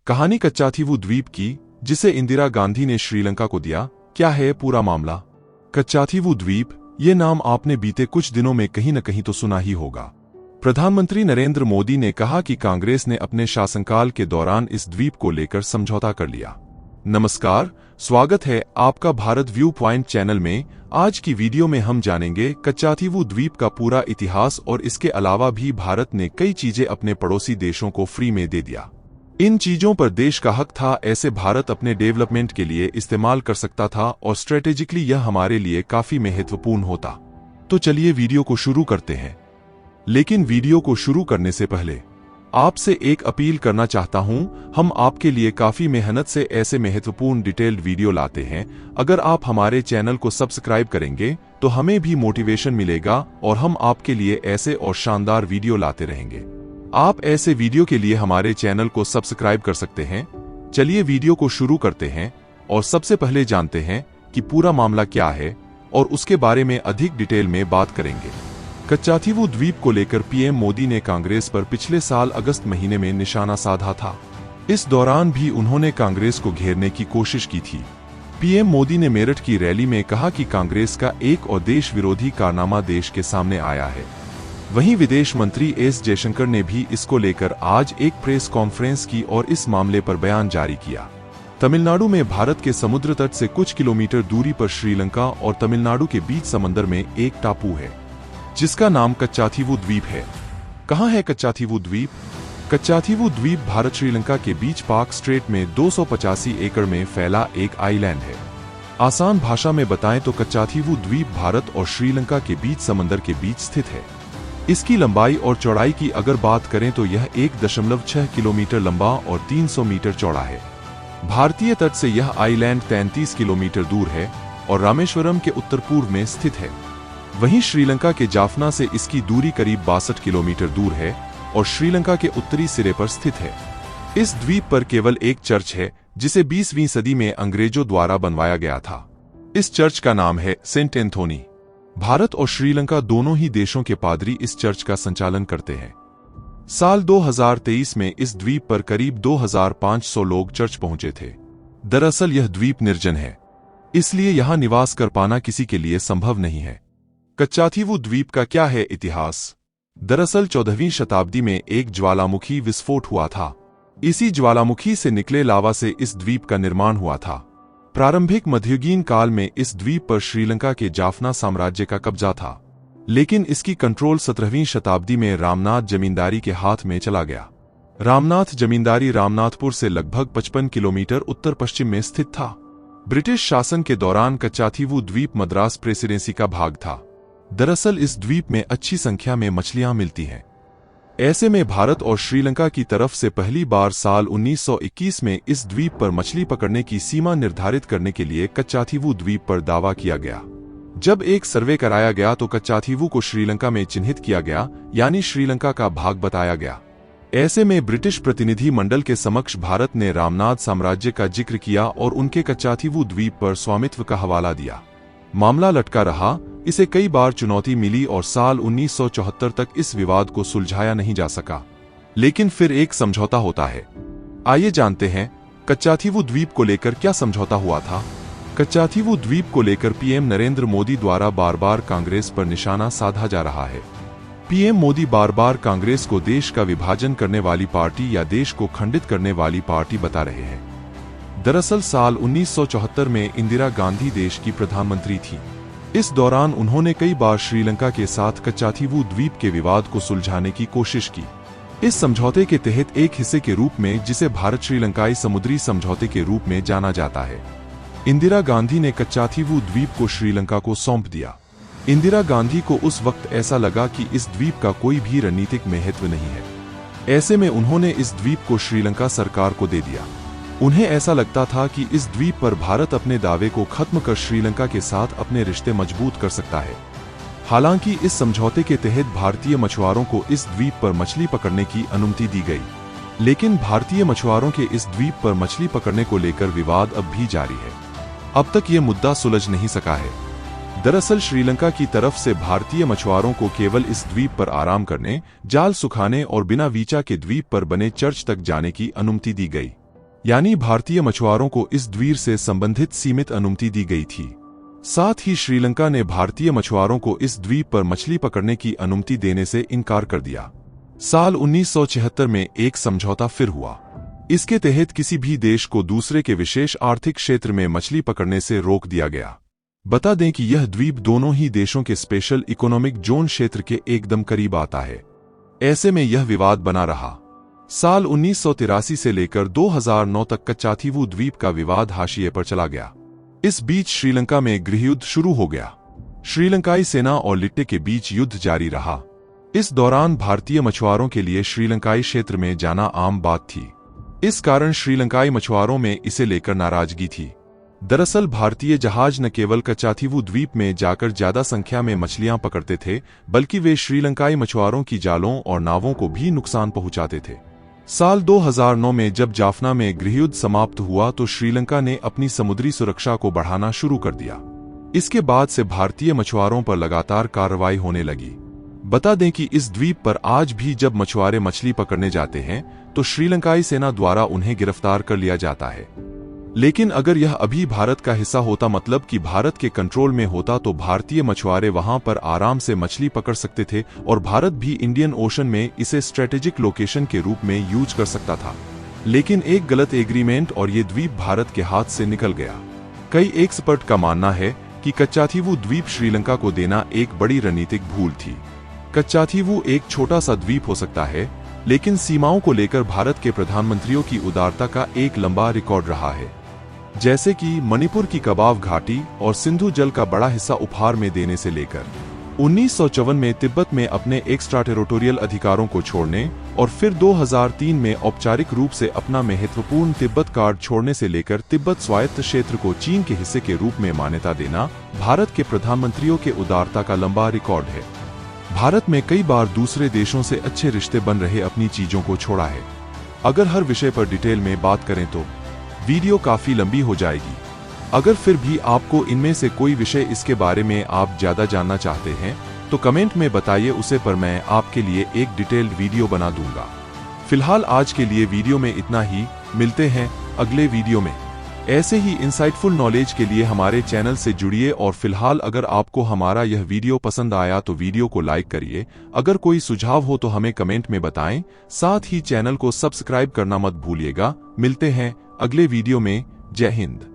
कहानी कच्चाथीवू द्वीप की, जिसे इंदिरा गांधी ने श्रीलंका को दिया। क्या है पूरा मामला? कच्चाथीवू द्वीप, ये नाम आपने बीते कुछ दिनों में कहीं न कहीं तो सुना ही होगा। प्रधानमंत्री नरेंद्र मोदी ने कहा कि कांग्रेस ने अपने शासनकाल के दौरान इस द्वीप को लेकर समझौता कर लिया। नमस्कार, स्वागत है आपका भारत व्यू पॉइंट चैनल में। आज की वीडियो में हम जानेंगे कच्चाथीवू द्वीप का पूरा इतिहास और इसके अलावा भी भारत ने कई चीजें अपने पड़ोसी देशों को फ्री में दे दिया। इन चीजों पर देश का हक था, ऐसे भारत अपने डेवलपमेंट के लिए इस्तेमाल कर सकता था और स्ट्रेटेजिकली यह हमारे लिए काफी महत्वपूर्ण होता। तो चलिए वीडियो को शुरू करते हैं। लेकिन वीडियो को शुरू करने से पहले आपसे एक अपील करना चाहता हूं। हम आपके लिए काफी मेहनत से ऐसे महत्वपूर्ण डिटेल्ड वीडियो लाते हैं। अगर आप हमारे चैनल को सब्सक्राइब करेंगे तो हमें भी मोटिवेशन मिलेगा और हम आपके लिए ऐसे और शानदार वीडियो लाते रहेंगे। आप ऐसे वीडियो के लिए हमारे चैनल को सब्सक्राइब कर सकते हैं। चलिए वीडियो को शुरू करते हैं और सबसे पहले जानते हैं कि पूरा मामला क्या है और उसके बारे में अधिक डिटेल में बात करेंगे। कच्चाथीवू द्वीप को लेकर पीएम मोदी ने कांग्रेस पर पिछले साल अगस्त महीने में निशाना साधा था। इस दौरान भी उन्होंने कांग्रेस को घेरने की कोशिश की थी। पीएम मोदी ने मेरठ की रैली में कहा कि कांग्रेस का एक और देश विरोधी कारनामा देश के सामने आया है। वहीं विदेश मंत्री एस जयशंकर ने भी इसको लेकर आज एक प्रेस कॉन्फ्रेंस की और इस मामले पर बयान जारी किया। तमिलनाडु में भारत के समुद्र तट से कुछ किलोमीटर दूरी पर श्रीलंका और तमिलनाडु के बीच समंदर में एक टापू है जिसका नाम कच्चाथीवू द्वीप है। कहाँ है कच्चाथीवू द्वीप? कच्चाथीवू द्वीप भारत श्रीलंका के बीच पाक स्ट्रेट में 285 एकड़ में फैला एक आइलैंड है। आसान भाषा में बताएं तो कच्चाथीवू द्वीप भारत और श्रीलंका के बीच समंदर के बीच स्थित है। इसकी लंबाई और चौड़ाई की अगर बात करें तो यह 1.6 किलोमीटर लंबा और 300 मीटर चौड़ा है। भारतीय तट से यह आइलैंड 33 किलोमीटर दूर है और रामेश्वरम के उत्तर पूर्व में स्थित है। वहीं श्रीलंका के जाफना से इसकी दूरी करीब 62 किलोमीटर दूर है और श्रीलंका के उत्तरी सिरे पर स्थित है। इस द्वीप पर केवल एक चर्च है जिसे 20वीं सदी में अंग्रेजों द्वारा बनवाया गया था। इस चर्च का नाम है सेंट एंथोनी। भारत और श्रीलंका दोनों ही देशों के पादरी इस चर्च का संचालन करते हैं। साल 2023 में इस द्वीप पर करीब 2500 लोग चर्च पहुंचे थे। दरअसल यह द्वीप निर्जन है, इसलिए यहां निवास कर पाना किसी के लिए संभव नहीं है। कच्चाथीवू द्वीप का क्या है इतिहास? दरअसल 14वीं शताब्दी में एक ज्वालामुखी विस्फोट हुआ था। इसी ज्वालामुखी से निकले लावा से इस द्वीप का निर्माण हुआ था। प्रारंभिक मध्ययुगीन काल में इस द्वीप पर श्रीलंका के जाफना साम्राज्य का कब्जा था, लेकिन इसकी कंट्रोल 17वीं शताब्दी में रामनाथ जमींदारी के हाथ में चला गया। रामनाथ जमींदारी रामनाथपुर से लगभग 55 किलोमीटर उत्तर पश्चिम में स्थित था। ब्रिटिश शासन के दौरान कच्चाथीवू द्वीप मद्रास प्रेसिडेंसी का भाग था। दरअसल इस द्वीप में अच्छी संख्या में मछलियां मिलती हैं। ऐसे में भारत और श्रीलंका की तरफ से पहली बार साल 1921 में इस द्वीप पर मछली पकड़ने की सीमा निर्धारित करने के लिए कच्चाथीवू द्वीप पर दावा किया गया। जब एक सर्वे कराया गया तो कच्चाथीवू को श्रीलंका में चिन्हित किया गया, यानी श्रीलंका का भाग बताया गया। ऐसे में ब्रिटिश प्रतिनिधि मंडल के समक्ष भारत ने रामनाथ साम्राज्य का जिक्र किया और उनके कच्चाथीवू द्वीप पर स्वामित्व का हवाला दिया। मामला लटका रहा, इसे कई बार चुनौती मिली और साल 1974 तक इस विवाद को सुलझाया नहीं जा सका। लेकिन फिर एक समझौता होता है। आइए जानते हैं कच्चाथीवू द्वीप को लेकर क्या समझौता हुआ था। कच्चाथीवू द्वीप को लेकर पीएम नरेंद्र मोदी द्वारा बार बार कांग्रेस पर निशाना साधा जा रहा है। पीएम मोदी बार बार कांग्रेस को देश का विभाजन करने वाली पार्टी या देश को खंडित करने वाली पार्टी बता रहे हैं। दरअसल साल 1974 में इंदिरा गांधी देश की प्रधानमंत्री थी। इस दौरान उन्होंने कई बार श्रीलंका के साथ कच्चाथीवू द्वीप के विवाद को सुलझाने की कोशिश की। इस समझौते के तहत एक हिस्से के रूप में, जिसे भारत श्रीलंकाई समुद्री समझौते के रूप में जाना जाता है, इंदिरा गांधी ने कच्चाथीवू द्वीप को श्रीलंका को सौंप दिया। इंदिरा गांधी को उस वक्त ऐसा लगा कि इस द्वीप का कोई भी रणनीतिक महत्व नहीं है। ऐसे में उन्होंने इस द्वीप को श्रीलंका सरकार को दे दिया। उन्हें ऐसा लगता था कि इस द्वीप पर भारत अपने दावे को खत्म कर श्रीलंका के साथ अपने रिश्ते मजबूत कर सकता है। हालांकि इस समझौते के तहत भारतीय मछुआरों को इस द्वीप पर मछली पकड़ने की अनुमति दी गई, लेकिन भारतीय मछुआरों के इस द्वीप पर मछली पकड़ने को लेकर विवाद अब भी जारी है। अब तक ये मुद्दा सुलझ नहीं सका है। दरअसल श्रीलंका की तरफ से भारतीय मछुआरों को केवल इस द्वीप पर आराम करने, जाल सुखाने और बिना वीजा के द्वीप पर बने चर्च तक जाने की अनुमति दी गई। यानी भारतीय मछुआरों को इस द्वीप से संबंधित सीमित अनुमति दी गई थी। साथ ही श्रीलंका ने भारतीय मछुआरों को इस द्वीप पर मछली पकड़ने की अनुमति देने से इनकार कर दिया। साल 1976 में एक समझौता फिर हुआ। इसके तहत किसी भी देश को दूसरे के विशेष आर्थिक क्षेत्र में मछली पकड़ने से रोक दिया गया। बता दें कि यह द्वीप दोनों ही देशों के स्पेशल इकोनॉमिक जोन क्षेत्र के एकदम करीब आता है। ऐसे में यह विवाद बना रहा। साल 1983 से लेकर 2009 तक कच्चाथीवू द्वीप का विवाद हाशिए पर चला गया। इस बीच श्रीलंका में गृहयुद्ध शुरू हो गया। श्रीलंकाई सेना और लिट्टे के बीच युद्ध जारी रहा। इस दौरान भारतीय मछुआरों के लिए श्रीलंकाई क्षेत्र में जाना आम बात थी। इस कारण श्रीलंकाई मछुआरों में इसे लेकर नाराजगी थी। दरअसल भारतीय जहाज न केवल कच्चाथीवू द्वीप में जाकर ज्यादा संख्या में मछलियां पकड़ते थे, बल्कि वे श्रीलंकाई मछुआरों की जालों और नावों को भी नुकसान पहुंचाते थे। साल 2009 में जब जाफना में गृहयुद्ध समाप्त हुआ तो श्रीलंका ने अपनी समुद्री सुरक्षा को बढ़ाना शुरू कर दिया। इसके बाद से भारतीय मछुआरों पर लगातार कार्रवाई होने लगी। बता दें कि इस द्वीप पर आज भी जब मछुआरे मछली पकड़ने जाते हैं तो श्रीलंकाई सेना द्वारा उन्हें गिरफ्तार कर लिया जाता है। लेकिन अगर यह अभी भारत का हिस्सा होता, मतलब कि भारत के कंट्रोल में होता, तो भारतीय मछुआरे वहां पर आराम से मछली पकड़ सकते थे और भारत भी इंडियन ओशन में इसे स्ट्रेटेजिक लोकेशन के रूप में यूज कर सकता था। लेकिन एक गलत एग्रीमेंट और ये द्वीप भारत के हाथ से निकल गया। कई एक्सपर्ट का मानना है कि कच्चाथीवू द्वीप श्रीलंका को देना एक बड़ी रणनीतिक भूल थी। कच्चाथीवू एक छोटा सा द्वीप हो सकता है, लेकिन सीमाओं को लेकर भारत के प्रधानमंत्रियों की उदारता का एक लंबा रिकॉर्ड रहा है। जैसे कि मणिपुर की कबाव घाटी और सिंधु जल का बड़ा हिस्सा उपहार में देने से लेकर 1954 में तिब्बत में अपने एक्स्ट्रा टेरिटोरियल अधिकारों को छोड़ने और फिर 2003 में औपचारिक रूप से अपना महत्वपूर्ण तिब्बत कार्ड छोड़ने से लेकर तिब्बत स्वायत्त क्षेत्र को चीन के हिस्से के रूप में मान्यता देना भारत के प्रधानमंत्रियों के उदारता का लंबा रिकॉर्ड है। भारत में कई बार दूसरे देशों से अच्छे रिश्ते बन रहे अपनी चीजों को छोड़ा है। अगर हर विषय पर डिटेल में बात करें तो वीडियो काफी लंबी हो जाएगी। अगर फिर भी आपको इनमें से कोई विषय इसके बारे में आप ज्यादा जानना चाहते हैं तो कमेंट में बताइए, उसे पर मैं आपके लिए एक डिटेल्ड वीडियो बना दूंगा। फिलहाल आज के लिए वीडियो में इतना ही। मिलते हैं अगले वीडियो में। ऐसे ही इंसाइटफुल नॉलेज के लिए हमारे चैनल से जुड़िए। और फिलहाल अगर आपको हमारा यह वीडियो पसंद आया तो वीडियो को लाइक करिए। अगर कोई सुझाव हो तो हमें कमेंट में बताएं। साथ ही चैनल को सब्सक्राइब करना मत भूलिएगा। मिलते हैं अगले वीडियो में। जय हिंद।